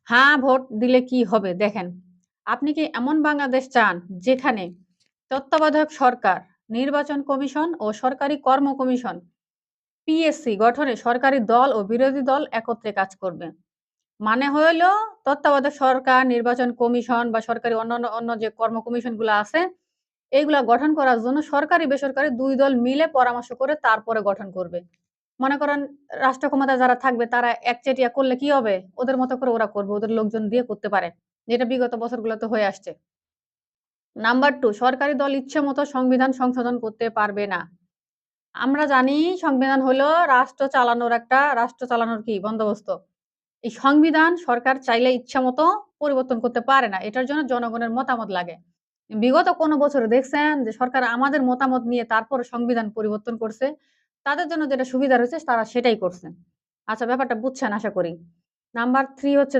হ্যাঁ, ভোট দিলে কি হবে দেখেন। আপনি কি এমন বাংলাদেশ চান যেখানে তত্ত্বাবধায়ক সরকার, নির্বাচন কমিশন ও সরকারি কর্ম কমিশন পিএসসি গঠনে সরকারি দল ও বিরোধী দল একত্রে কাজ করবে। মানে হইল তত্ত্বাবধায়ক সরকার, নির্বাচন কমিশন বা সরকারি অন্য যে কর্ম কমিশনগুলা আছে, এইগুলা গঠন করার জন্য সরকারি বেসরকারি ২ দল মিলে পরামর্শ করে তারপরে গঠন করবে। মনে করেন রাষ্ট্র ক্ষমতায় যারা থাকবে তারা একচেটিয়া করলে কি হবে? ওদের মতো করে ওরা করবে। ওদের লোকজন দিয়ে করতে পারে। যেটা বিগত বছরগুলোতে হয়ে আসছে। নাম্বার ২ সরকারি দল ইচ্ছেমতো সংবিধান সংশোধন করতে পারবে না। আমরা জানি সংবিধান হলো রাষ্ট্র চালানোর কি বন্দোবস্ত। এই সংবিধান সরকার চাইলে ইচ্ছামতো পরিবর্তন করতে পারে না। এটার জন্য জনগণের মতামত লাগে। বিগত কোনো বছরে দেখছেন যে সরকার আমাদের মতামত নিয়ে তারপরে সংবিধান পরিবর্তন করছে। তাদের জন্য যেটা সুবিধা হয়েছে তারা সেটাই করছে। আচ্ছা ব্যাপারটা বুঝছেন আশা করি। নাম্বার 3 হচ্ছে